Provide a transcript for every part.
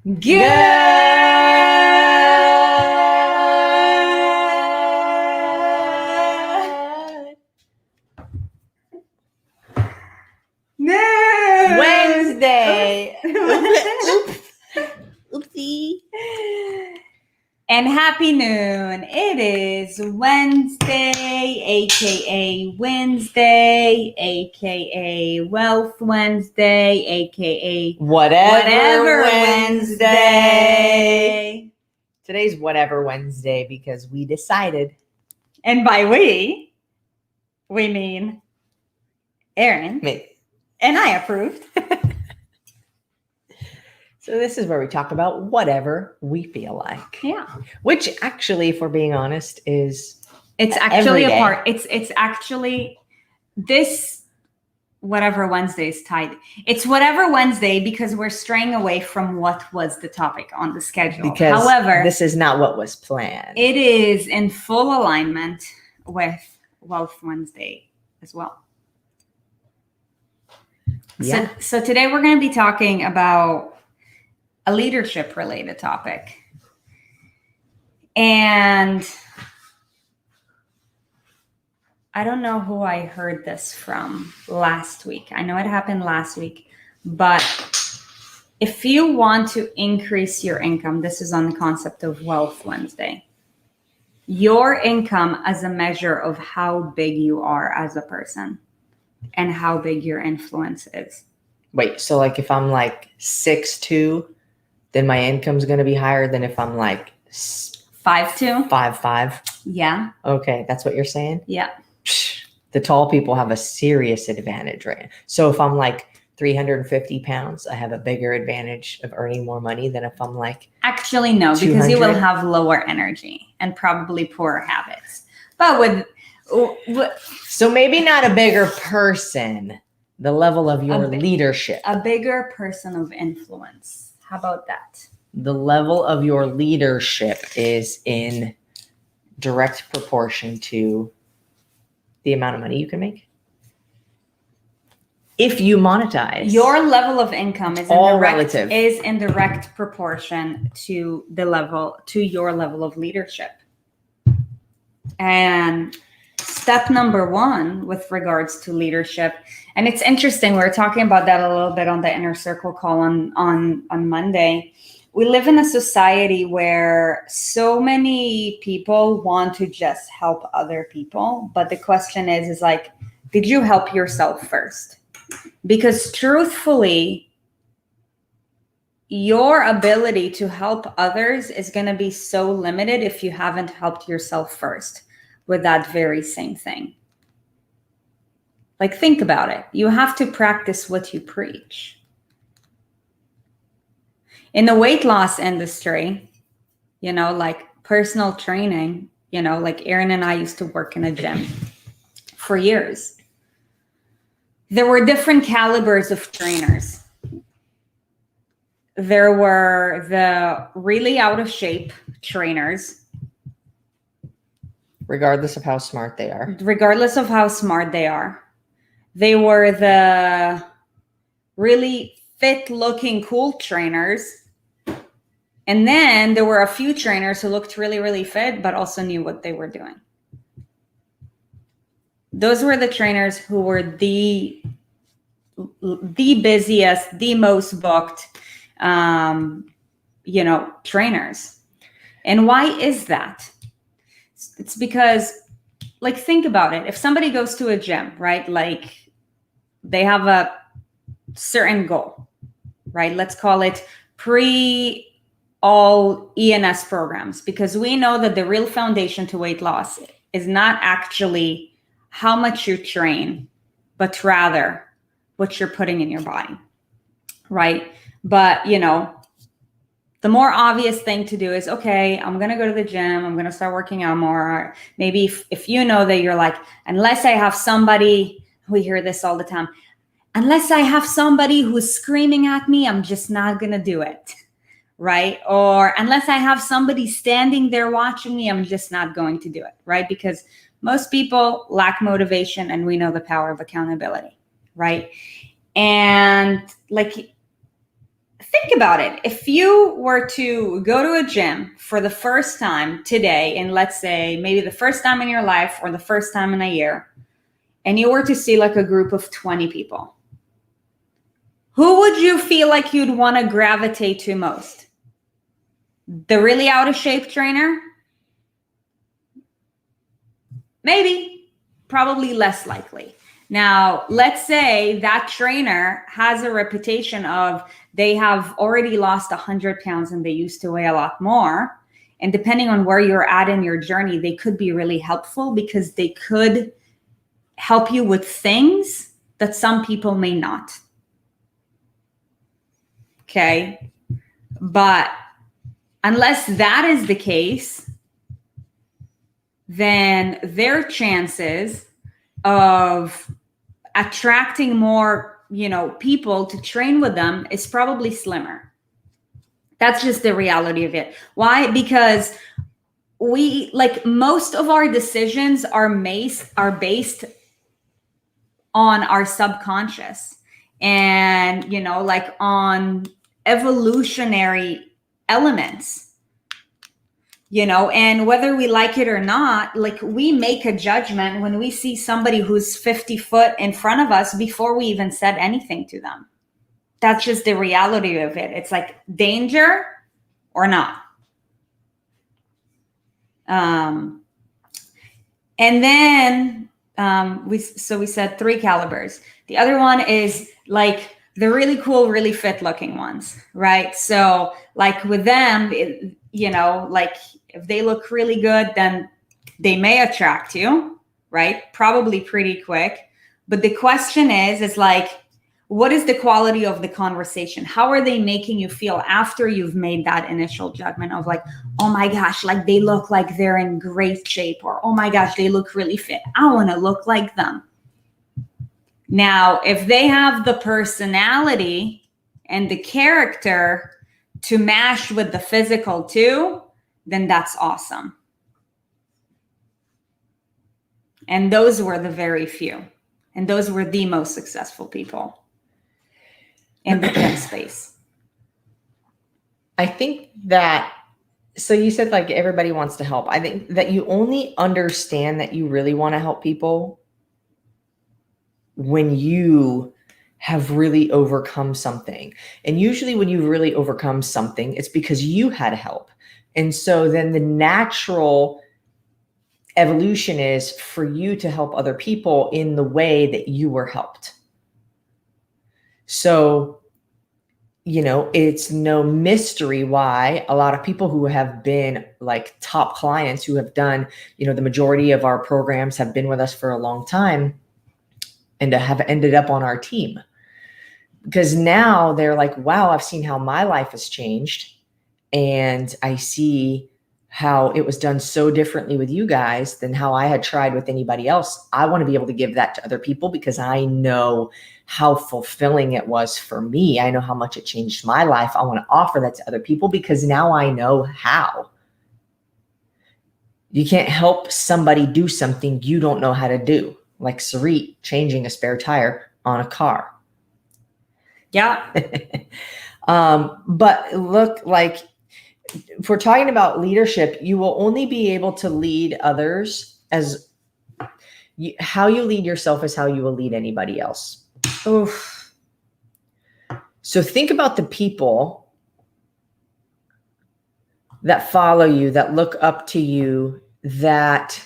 Good. No. Wednesday. Oops. Oopsie. And happy noon. It is Wednesday, aka Wednesday, aka Wealth Wednesday, aka Whatever Wednesday. Today's Whatever Wednesday because we decided. And by we mean Erin. Me. And I approved. So this is where we talk about whatever we feel like. Yeah. Which actually, if we're being honest, is It's actually every day. a part. It's actually this Whatever Wednesday is tied. It's Whatever Wednesday because we're straying away from what was the topic on the schedule. Because however, this is not what was planned. it is in full alignment with Wealth Wednesday as well. Yeah. So today we're going to be talking about a leadership related topic. And I don't know who I heard this from last week. I know it happened last week, but if you want to increase your income, this is on the concept of Wealth Wednesday. Your income as a measure of how big you are as a person and how big your influence is. Wait, so like if I'm like 6'2", then my income's going to be higher than if I'm like 5'2"? 5'5". Yeah. Okay, that's what you're saying? Yeah. The tall people have a serious advantage, right? So if I'm like 350 pounds, I have a bigger advantage of earning more money than if I'm like... Actually, no, because you will have lower energy and probably poorer habits. But with So maybe not a bigger person, the level of your leadership. A bigger person of influence. How about that? The level of your leadership is in direct proportion to the amount of money you can make. If you monetize. Your level of income is all relative. Relative. Is in direct proportion to your level of leadership. And step number one with regards to leadership, and it's interesting, we were talking about that a little bit on the Inner Circle call on Monday. We live in a society where so many people want to just help other people. But the question is like, did you help yourself first? Because truthfully, your ability to help others is going to be so limited if you haven't helped yourself first with that very same thing. Like, think about it. You have to practice what you preach. In the weight loss industry, like personal training, like Erin and I used to work in a gym for years. There were different calibers of trainers. There were the really out of shape trainers. Regardless of how smart they are. They were the really fit looking cool trainers. And then there were a few trainers who looked really, really fit, but also knew what they were doing. Those were the trainers who were the busiest, the most booked, trainers. And why is that? It's because, like, think about it. If somebody goes to a gym, right? Like, they have a certain goal, right? Let's call it all ENS programs, because we know that the real foundation to weight loss is not actually how much you train, but rather what you're putting in your body, right? But, the more obvious thing to do is, okay, I'm going to go to the gym. I'm going to start working out more. Maybe if you know that you're like, unless I have somebody, we hear this all the time, unless I have somebody who's screaming at me, I'm just not going to do it, right? Or unless I have somebody standing there watching me, I'm just not going to do it, right? Because most people lack motivation, and we know the power of accountability, right? And like, think about it. If you were to go to a gym for the first time today, and let's say maybe the first time in your life or the first time in a year, and you were to see like a group of 20 people, who would you feel like you'd want to gravitate to most? The really out of shape trainer? Maybe, probably less likely. Now, let's say that trainer has a reputation of they have already lost 100 pounds and they used to weigh a lot more. And depending on where you're at in your journey, they could be really helpful because they could help you with things that some people may not. Okay. But unless that is the case, then their chances of attracting more, people to train with them is probably slimmer. That's just the reality of it. Why? Because most of our decisions are based on our subconscious and, on evolutionary elements. And whether we like it or not, we make a judgment when we see somebody who's 50 foot in front of us before we even said anything to them. That's just the reality of it. It's like danger or not. And then we said 3 calibers. The other one is like the really cool, really fit looking ones, right? So with them, if they look really good, then they may attract you, right? Probably pretty quick. But the question is what is the quality of the conversation? How are they making you feel after you've made that initial judgment of oh my gosh, they look like they're in great shape, or oh my gosh, they look really fit. I want to look like them. Now, if they have the personality and the character to mash with the physical too, then that's awesome. And those were the very few. And those were the most successful people in the gym space. I think that, so you said everybody wants to help. I think that you only understand that you really want to help people when you have really overcome something. And usually when you really overcome something, it's because you had help. And so then the natural evolution is for you to help other people in the way that you were helped. So, it's no mystery why a lot of people who have been top clients who have done, the majority of our programs have been with us for a long time and have ended up on our team. Because now they're wow, I've seen how my life has changed. And I see how it was done so differently with you guys than how I had tried with anybody else. I want to be able to give that to other people because I know how fulfilling it was for me. I know how much it changed my life. I want to offer that to other people because now I know how. You can't help somebody do something you don't know how to do, like Sarit changing a spare tire on a car. Yeah. But look, if we're talking about leadership, you will only be able to lead others how you lead yourself is how you will lead anybody else. Oof. So think about the people that follow you, that look up to you, that,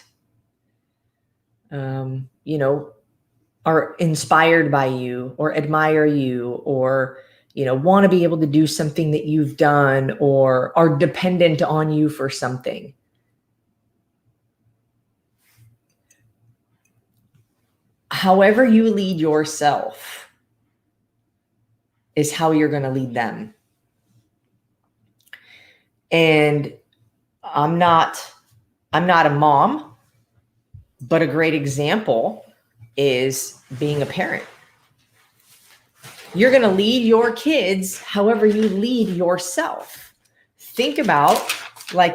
are inspired by you or admire you or, want to be able to do something that you've done or are dependent on you for something. However you lead yourself is how you're going to lead them. And I'm not a mom, but a great example is being a parent. You're going to lead your kids however you lead yourself. Think about, we're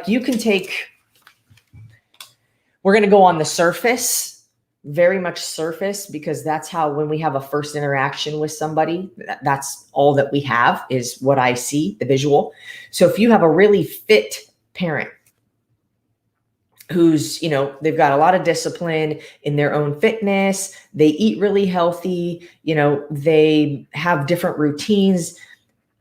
going to go on the surface, very much surface, because that's how, when we have a first interaction with somebody, that's all that we have is what I see, the visual. So if you have a really fit parent who's, they've got a lot of discipline in their own fitness, they eat really healthy, they have different routines,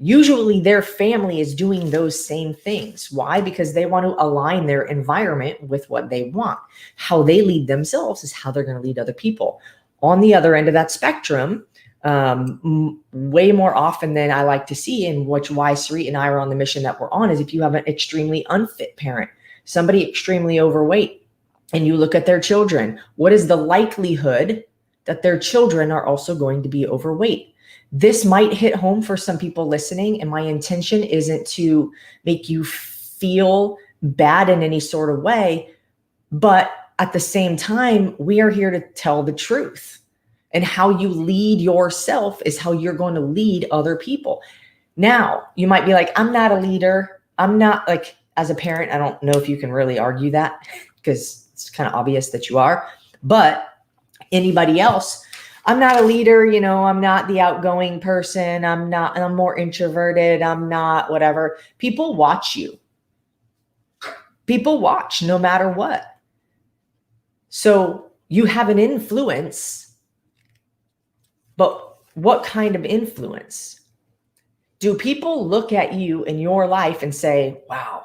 usually their family is doing those same things. Why? Because they want to align their environment with what they want. How they lead themselves is how they're going to lead other people. On the other end of that spectrum, way more often than I like to see, and why Sarit and I are on the mission that we're on, is if you have an extremely unfit parent, somebody extremely overweight, and you look at their children, what is the likelihood that their children are also going to be overweight? This might hit home for some people listening, and my intention isn't to make you feel bad in any sort of way, but at the same time, we are here to tell the truth. And how you lead yourself is how you're going to lead other people. Now, you might be like, I'm not a leader. I'm not, like, as a parent, I don't know if you can really argue that, because it's kind of obvious that you are. But anybody else, I'm not a leader, I'm not the outgoing person. I'm more introverted. I'm not whatever. People watch you. People watch no matter what. So you have an influence, but what kind of influence? Do people look at you in your life and say, wow,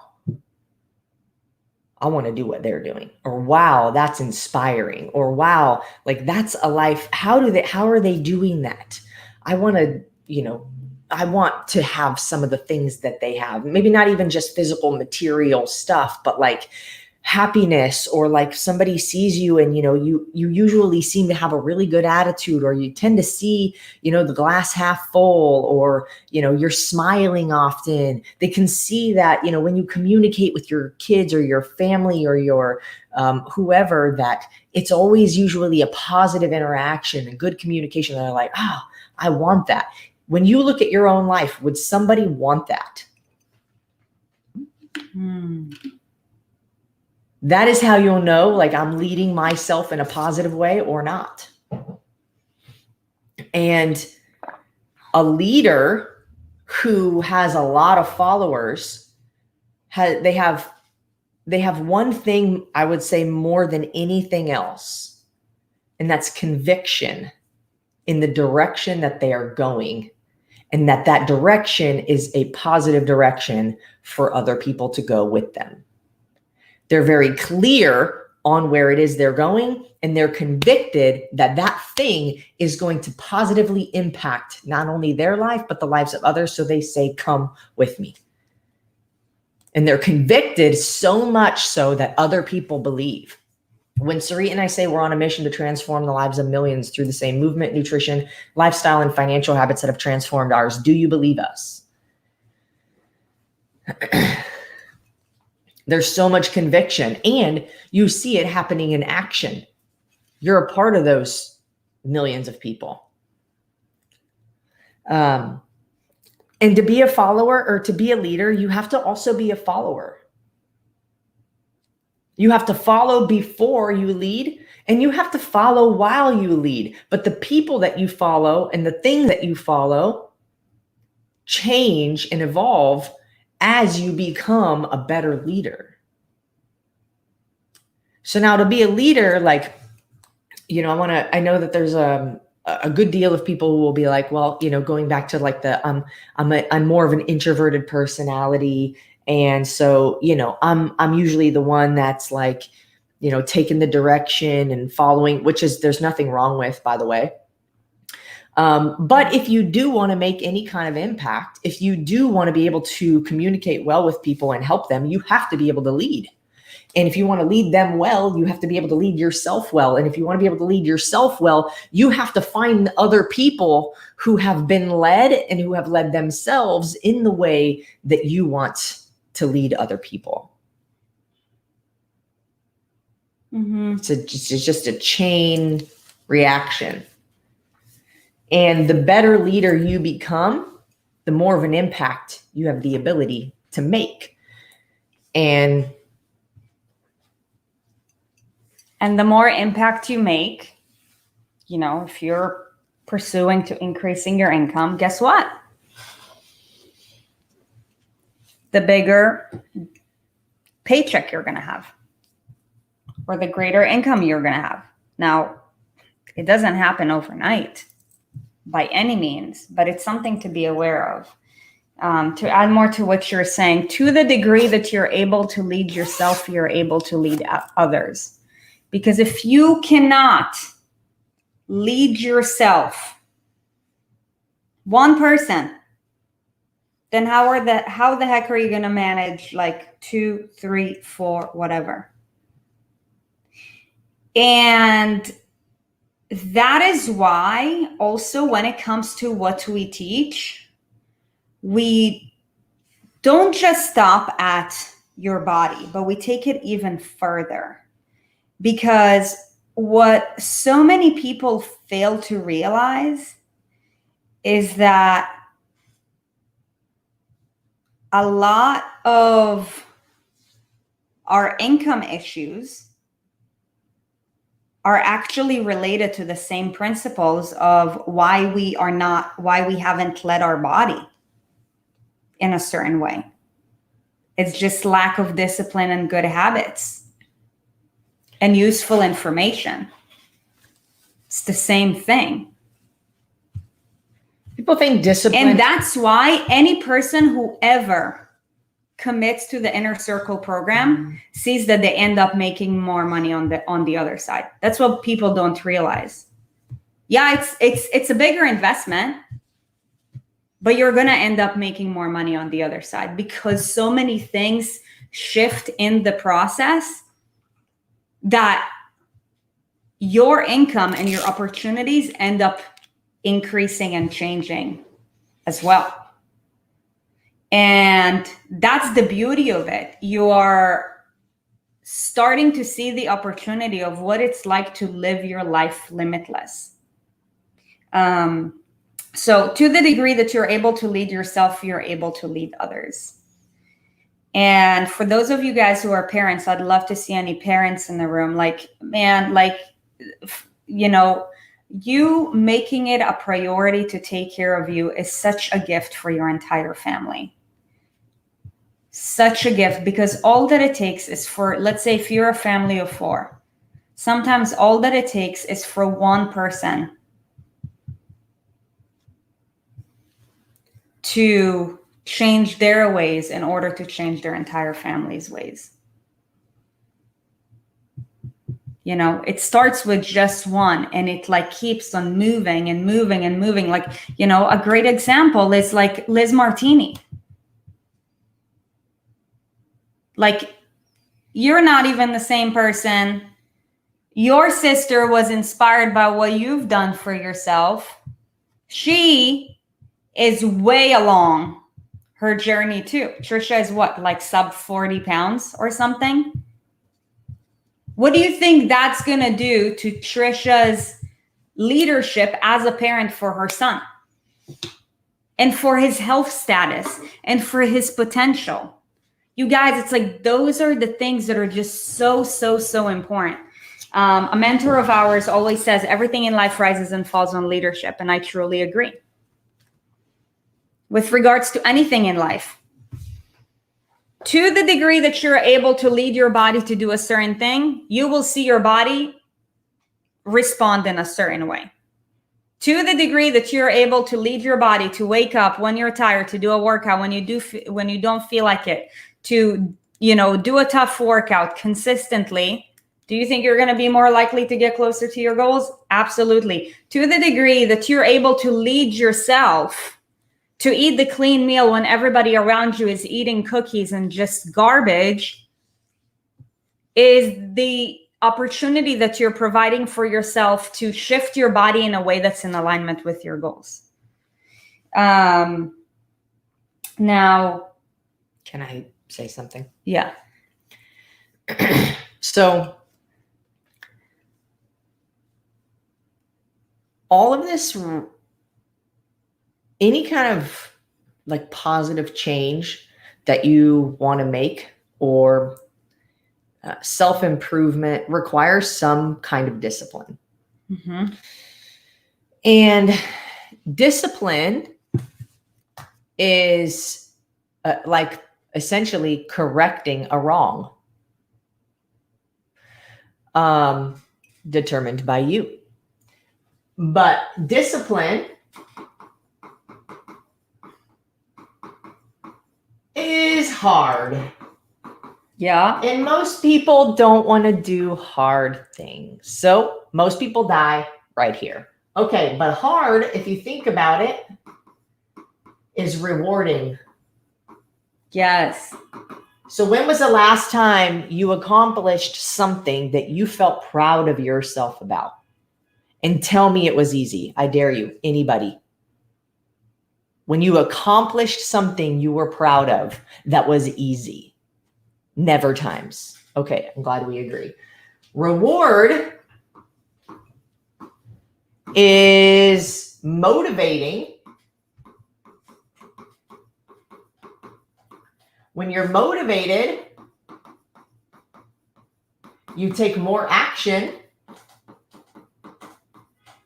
I want to do what they're doing, or wow, that's inspiring, or wow, like that's a life. How are they doing that? I want to have some of the things that they have, maybe not even just physical material stuff, but like happiness, or like somebody sees you and, you usually seem to have a really good attitude, or you tend to see, the glass half full, or, you're smiling often. They can see that, when you communicate with your kids or your family or your whoever, that it's always usually a positive interaction and good communication. They're like, oh, I want that. When you look at your own life, would somebody want that? That is how you'll know, like, I'm leading myself in a positive way or not. And a leader who has a lot of followers, they have one thing, I would say, more than anything else, and that's conviction in the direction that they are going, and that direction is a positive direction for other people to go with them. They're very clear on where it is they're going, and they're convicted that that thing is going to positively impact not only their life, but the lives of others. So they say, come with me. And they're convicted so much so that other people believe. When Sarit and I say we're on a mission to transform the lives of millions through the same movement, nutrition, lifestyle, and financial habits that have transformed ours, do you believe us? There's so much conviction, and you see it happening in action. You're a part of those millions of people. And to be a follower, or to be a leader, you have to also be a follower. You have to follow before you lead, and you have to follow while you lead. But the people that you follow and the things that you follow change and evolve as you become a better leader. So now, to be a leader, like, I know that there's a good deal of people who will be like, well, going back to like I'm more of an introverted personality. And so, I'm usually the one that's like, taking the direction and following, which is, there's nothing wrong with, by the way. But if you do want to make any kind of impact, if you do want to be able to communicate well with people and help them, you have to be able to lead. And if you want to lead them well, you have to be able to lead yourself well. And if you want to be able to lead yourself well, you have to find other people who have been led and who have led themselves in the way that you want to lead other people. Mm-hmm. It's just a chain reaction. And the better leader you become, the more of an impact you have the ability to make. And And the more impact you make, if you're pursuing to increasing your income, guess what? The bigger paycheck you're going to have, or the greater income you're going to have. Now, it doesn't happen overnight by any means, but it's something to be aware of. To add more to what you're saying, to the degree that you're able to lead yourself, you're able to lead others. Because if you cannot lead yourself, one person, then how the heck are you going to manage like 2, 3, 4, whatever? And that is why also when it comes to what we teach, we don't just stop at your body, but we take it even further. Because what so many people fail to realize is that a lot of our income issues are actually related to the same principles of why we haven't led our body in a certain way. It's just lack of discipline and good habits and useful information. It's the same thing. People think discipline. And that's why any person who ever commits to the inner circle program sees that they end up making more money on the other side. That's what people don't realize. Yeah, it's a bigger investment, but you're going to end up making more money on the other side because so many things shift in the process that your income and your opportunities end up increasing and changing as well. And that's the beauty of it. You are starting to see the opportunity of what it's like to live your life limitless. So to the degree that you're able to lead yourself, you're able to lead others. And for those of you guys who are parents, I'd love to see any parents in the room. You making it a priority to take care of you is such a gift for your entire family. Such a gift, because all that it takes is for, let's say if you're a family of 4, sometimes all that it takes is for one person to change their ways in order to change their entire family's ways. It starts with just one, and it keeps on moving and moving and moving. A great example is Liz Martini. You're not even the same person. Your sister was inspired by what you've done for yourself. She is way along her journey too. Trisha is what, sub 40 pounds or something? What do you think that's going to do to Trisha's leadership as a parent for her son? And for his health status and for his potential? You guys, it's those are the things that are just so, so, so important. A mentor of ours always says everything in life rises and falls on leadership. And I truly agree. With regards to anything in life, to the degree that you're able to lead your body to do a certain thing, you will see your body respond in a certain way. To the degree that you're able to lead your body to wake up when you're tired, to do a workout when you don't feel like it, to do a tough workout consistently, do you think you're going to be more likely to get closer to your goals? Absolutely. To the degree that you're able to lead yourself to eat the clean meal when everybody around you is eating cookies and just garbage, is the opportunity that you're providing for yourself to shift your body in a way that's in alignment with your goals. Now, can I say something? Yeah. So all of this, any kind of positive change that you want to make, or self-improvement requires some kind of discipline. Mm-hmm. And discipline is like essentially correcting a wrong, determined by you. But discipline is hard. Yeah. And most people don't want to do hard things. So most people die right here. Okay, but hard, if you think about it, is rewarding. Yes. So when was the last time you accomplished something that you felt proud of yourself about? And tell me it was easy. I dare you, anybody. When you accomplished something you were proud of that was easy. Never times. Okay, I'm glad we agree. Reward is motivating. When you're motivated, you take more action,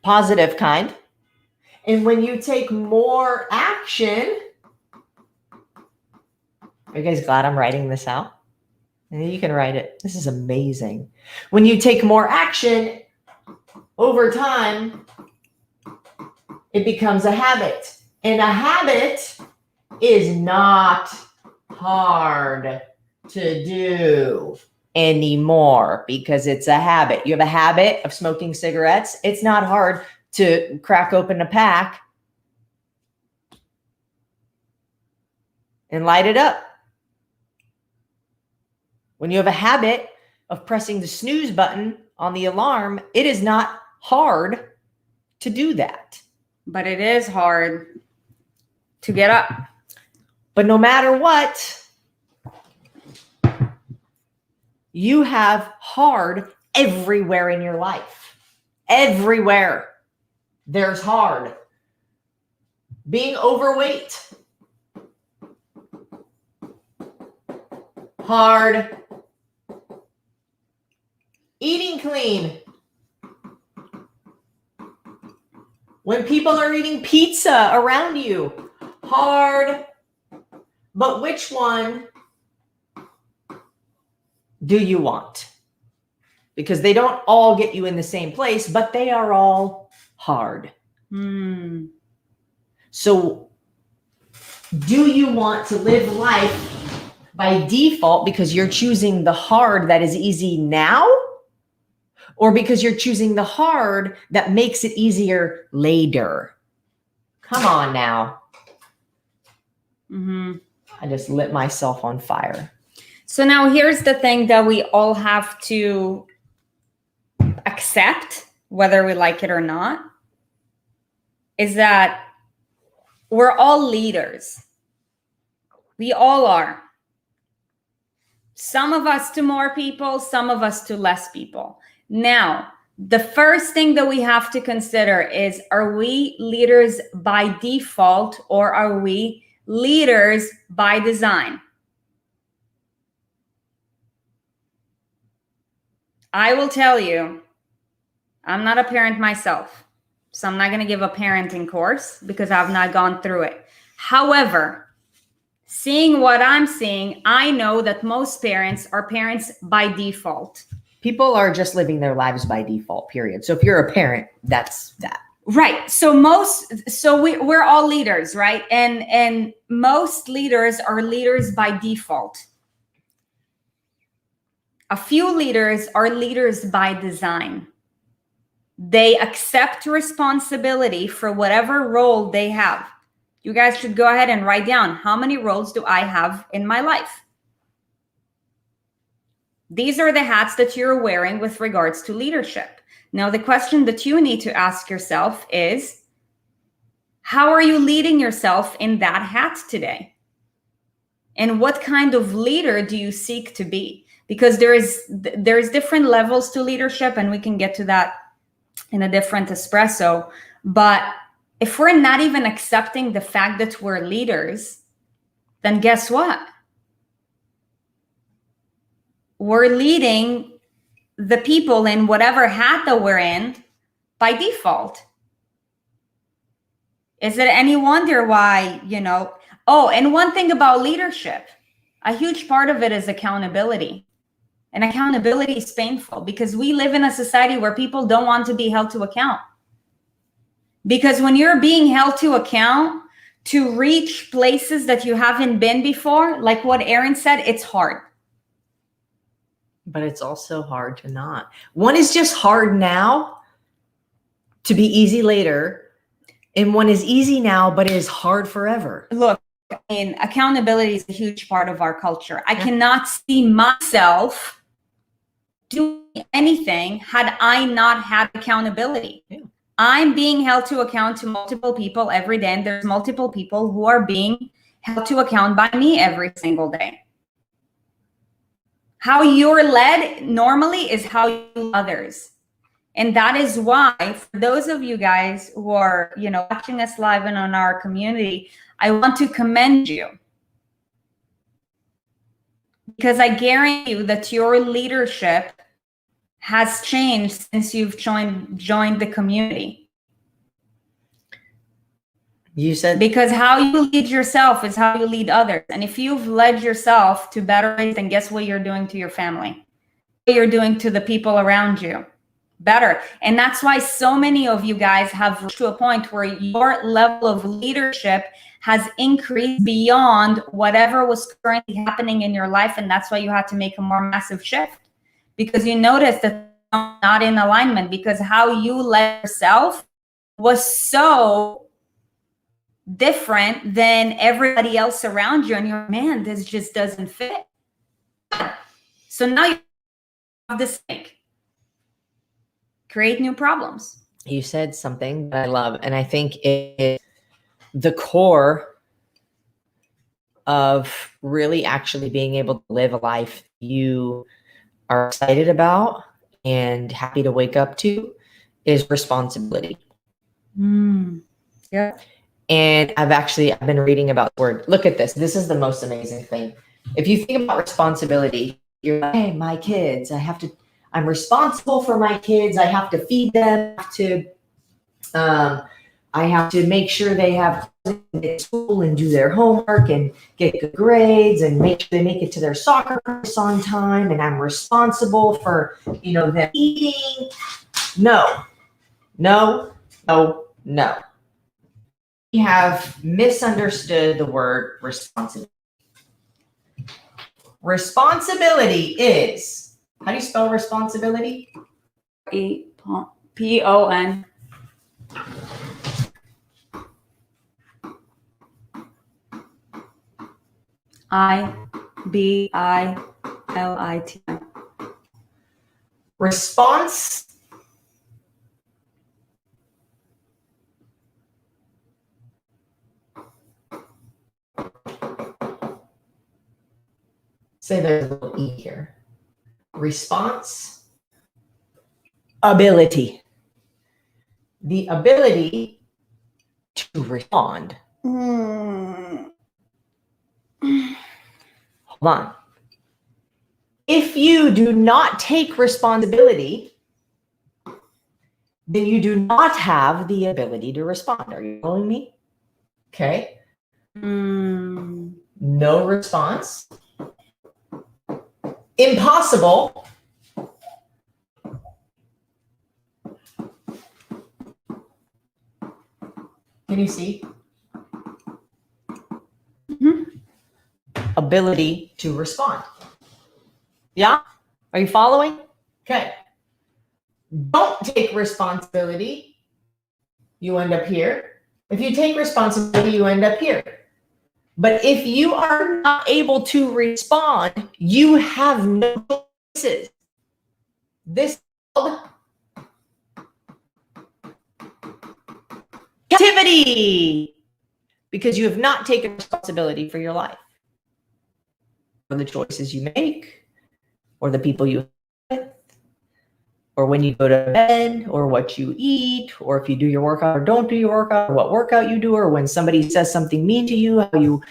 positive kind. And when you take more action, are you guys glad I'm writing this out? And you can write it. This is amazing. When you take more action over time, it becomes a habit. And a habit is not hard to do anymore because it's a habit. You have a habit of smoking cigarettes. It's not hard to crack open a pack and light it up. When you have a habit of pressing the snooze button on the alarm, it is not hard to do that. But it is hard to get up. But no matter what, you have hard everywhere in your life. Everywhere there's hard. Being overweight. Hard. Eating clean. When people are eating pizza around you, hard. But which one do you want? Because they don't all get you in the same place, but they are all hard. So do you want to live life by default because you're choosing the hard that is easy now? Or because you're choosing the hard that makes it easier later? Come on now. Mm-hmm. I just lit myself on fire. So now here's the thing that we all have to accept, whether we like it or not, is that we're all leaders. We all are. Some of us to more people, some of us to less people. Now, the first thing that we have to consider is, are we leaders by default or are we leaders by design? I will tell you, I'm not a parent myself, so I'm not going to give a parenting course because I've not gone through it. However, seeing what I'm seeing, I know that most parents are parents by default. People are just living their lives by default, period. So if you're a parent, that's that. Right. So we're all leaders, right? And most leaders are leaders by default. A few leaders are leaders by design. They accept responsibility for whatever role they have. You guys should go ahead and write down, how many roles do I have in my life? These are the hats that you're wearing with regards to leadership. Now, the question that you need to ask yourself is, how are you leading yourself in that hat today? And what kind of leader do you seek to be? Because there's different levels to leadership, and we can get to that in a different espresso. But if we're not even accepting the fact that we're leaders, then guess what? we're leading the people in whatever hat that we're in by default. Is it any wonder why, oh, and one thing about leadership, a huge part of it is accountability. And accountability is painful because we live in a society where people don't want to be held to account. Because when you're being held to account to reach places that you haven't been before, like what Erin said, it's hard. But it's also hard to not. One is just hard now to be easy later. And one is easy now, but it is hard forever. Look, I mean, accountability is a huge part of our culture. I cannot see myself doing anything had I not had accountability. Yeah. I'm being held to account to multiple people every day, and there's multiple people who are being held to account by me every single day. How you're led normally is how you lead others. And that is why, for those of you guys who are, watching us live and on our community, I want to commend you. Because I guarantee you that your leadership has changed since you've joined the community. You said, because how you lead yourself is how you lead others. And if you've led yourself to better ways, then guess what you're doing to your family? What you're doing to the people around you? Better. And that's why so many of you guys have reached to a point where your level of leadership has increased beyond whatever was currently happening in your life. And that's why you had to make a more massive shift. Because you noticed that you're not in alignment, because how you led yourself was so different than everybody else around you. And you're, man, this just doesn't fit. So now you have this snake. Create new problems. You said something that I love, and I think it is the core of really actually being able to live a life you are excited about and happy to wake up to is responsibility. Yeah. And I've been reading about the word. Look at this. This is the most amazing thing. If you think about responsibility, you're like, hey, my kids, I'm responsible for my kids. I have to feed them. I have to make sure they have at school and do their homework and get good grades and make sure they make it to their soccer practice on time. And I'm responsible for, them eating. No. We have misunderstood the word responsibility. Responsibility is, how do you spell responsibility? P-O-N. I-B-I-L-I-T. Response say there's a little E here. Response ability. The ability to respond. Hold on. If you do not take responsibility, then you do not have the ability to respond. Are you following me? Okay. No response. Impossible. Can you see? Ability to respond. Yeah? Are you following? Okay. Don't take responsibility. You end up here. If you take responsibility, you end up here. But if you are not able to respond, you have no choices. This is called captivity, because you have not taken responsibility for your life, for the choices you make, or the people you with, or when you go to bed, or what you eat, or if you do your workout or don't do your workout, or what workout you do, or when somebody says something mean to you, how you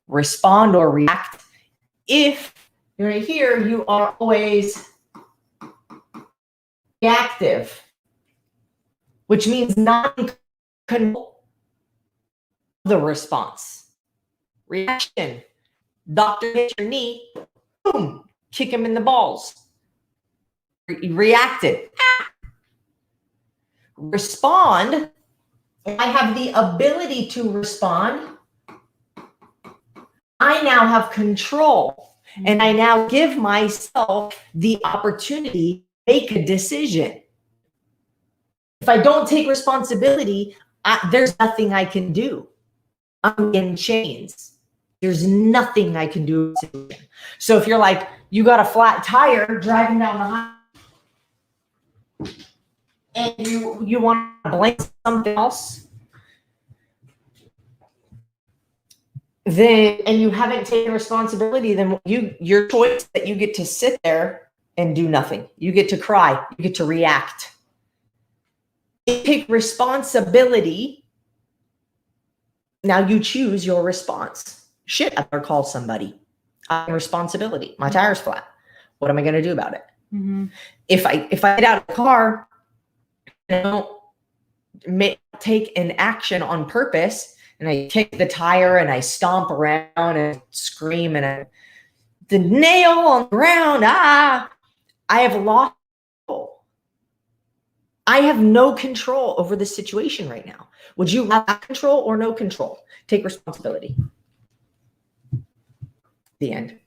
respond or react. If Right here, you are always reactive, which means not in control of the response. Reaction. Doctor hits your knee, boom, kick him in the balls. Reacted. Respond. I have the ability to respond. I now have control, and I now give myself the opportunity to make a decision. If I don't take responsibility, there's nothing I can do. I'm in chains. There's nothing I can do. So if you're like, you got a flat tire driving down the highway, and you want to blame something else, then, and you haven't taken responsibility, then your choice that you get to sit there and do nothing. You get to cry. You get to react. You take responsibility. Now you choose your response. Shit, I better call somebody. I have responsibility. My tire's flat. What am I going to do about it? Mm-hmm. If I get out of the car and I don't take an action on purpose, and I kick the tire and I stomp around and scream and the nail on the ground, I have lost control. I have no control over the situation right now. Would you have control or no control? Take responsibility. The end.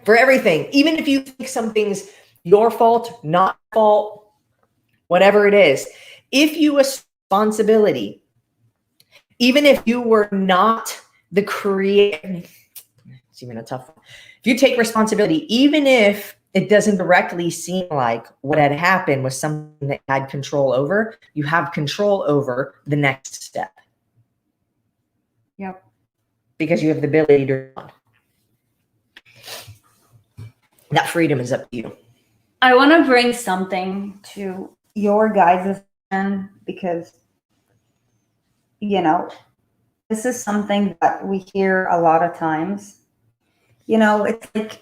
For everything, even if you think something's your fault, not fault, whatever it is, if you responsibility, even if you were not the creator, it's even a tough one. If you take responsibility, even if it doesn't directly seem like what had happened was something that you had control over, you have control over the next step. Yep. Because you have the ability to respond. That freedom is up to you. I want to bring something to your guys' end, because, you know, this is something that we hear a lot of times. You know, it's like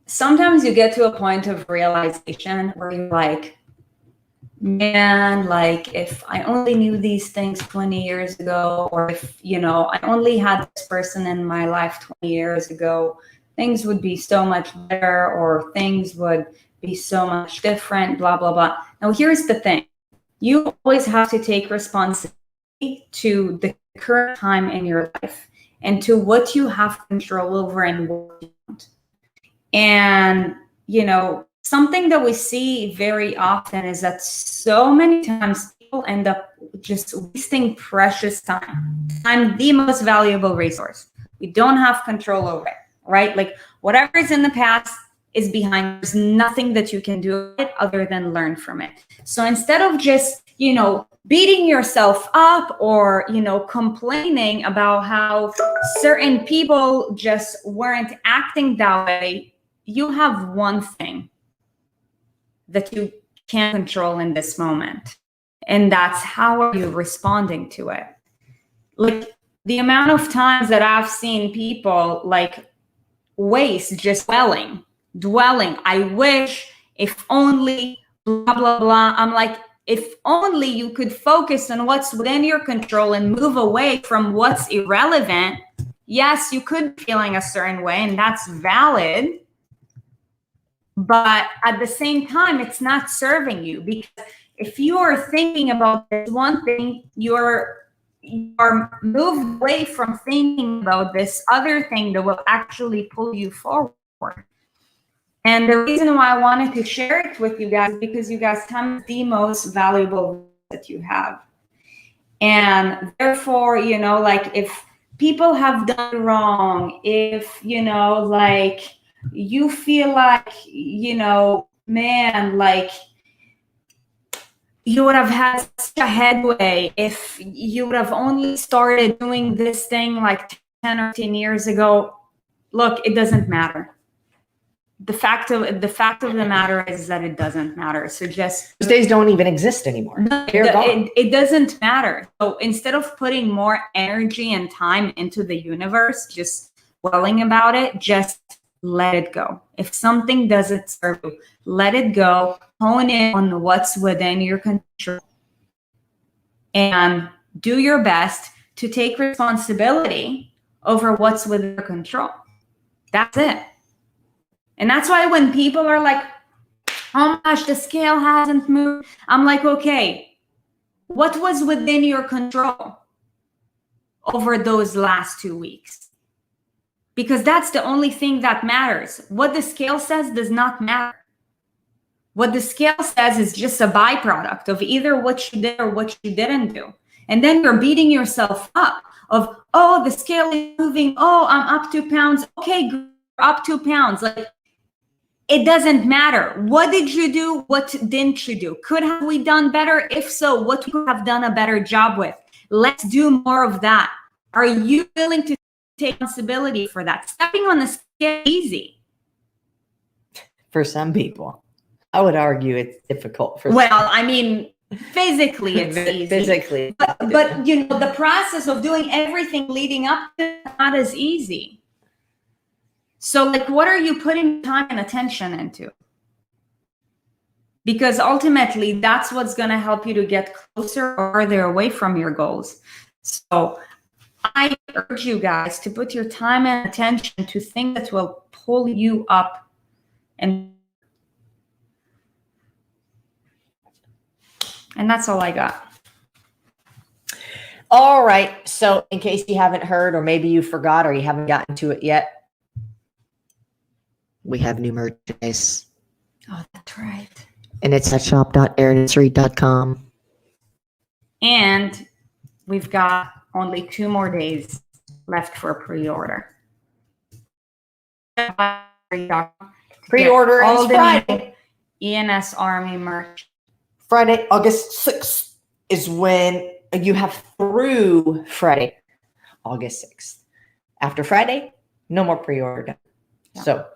sometimes you get to a point of realization where you're like, man, like if I only knew these things 20 years ago, or if, you know, I only had this person in my life 20 years ago, things would be so much better, or things would be so much different, blah, blah, blah. Now, here's the thing. You always have to take responsibility to the current time in your life and to what you have control over and what you don't. And, you know, something that we see very often is that so many times people end up just wasting precious time. Time, the most valuable resource. We don't have control over it, right? Like whatever is in the past is behind. There's nothing that you can do with it other than learn from it. So instead of just, you know, beating yourself up or, you know, complaining about how certain people just weren't acting that way, you have one thing that you can't control in this moment. And that's how are you responding to it? Like the amount of times that I've seen people like waste just dwelling. I wish, if only, blah, blah, blah. I'm like, if only you could focus on what's within your control and move away from what's irrelevant. Yes, you could be feeling a certain way, and that's valid. But at the same time, it's not serving you, because if you are thinking about this one thing, you are moved away from thinking about this other thing that will actually pull you forward. And the reason why I wanted to share it with you guys is because you guys have the most valuable that you have. And therefore, you know, like if people have done wrong, if, you know, like you feel like, you know, man, like you would have had such a headway if you would have only started doing this thing like 10 or 10 years ago. Look, it doesn't matter. the fact of the matter is that it doesn't matter. So just those days don't even exist anymore. They're gone. It doesn't matter. So instead of putting more energy and time into the universe, just dwelling about it, just let it go. If something doesn't serve you, let it go. Hone in on what's within your control and do your best to take responsibility over what's within your control. That's it. And that's why when people are like, oh my gosh, the scale hasn't moved, I'm like, okay, what was within your control over those last 2 weeks? Because that's the only thing that matters. What the scale says does not matter. What the scale says is just a byproduct of either what you did or what you didn't do. And then you're beating yourself up of, oh, the scale is moving. Oh, I'm up 2 pounds. Okay, up 2 pounds. Like, it doesn't matter. What did you do? What didn't you do? Could have we done better? If so, what could we have done a better job with? Let's do more of that. Are you willing to take responsibility for that? Stepping on the scale is easy. For some people. I would argue it's difficult for well, I mean, physically it's easy. Physically. But you know, the process of doing everything leading up to it is not as easy. So like, what are you putting time and attention into? Because ultimately that's what's going to help you to get closer or further away from your goals. So I urge you guys to put your time and attention to things that will pull you up. And that's all I got. All right. So in case you haven't heard, or maybe you forgot, or you haven't gotten to it yet, we have new merchandise. Oh, that's right. And it's at shop.erinsarit.com. And we've got only 2 more days left for pre-order. Pre-order is Friday. ENS Army merch. Friday, August 6th is when you have through Friday, August 6th. After Friday, no more pre-order. Yeah. So,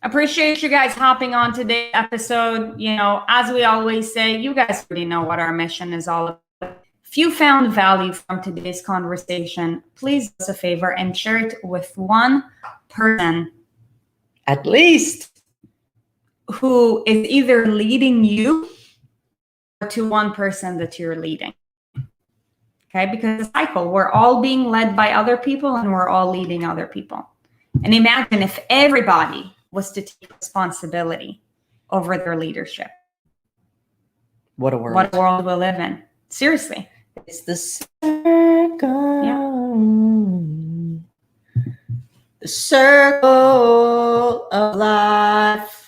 appreciate you guys hopping on today's episode. You know, as we always say, you guys already know what our mission is all about. If you found value from today's conversation, please do us a favor and share it with one person. At least. Who is either leading you or to one person that you're leading. Okay, because it's a cycle. We're all being led by other people and we're all leading other people. And imagine if everybody was to take responsibility over their leadership. What a world. What a world we'll live in. Seriously. It's the circle. Yeah. The circle of life.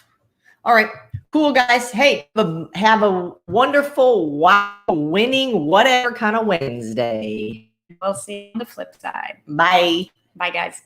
All right. Cool, guys. Hey, have a wonderful, winning, whatever kind of Wednesday. We'll see you on the flip side. Bye. Bye, guys.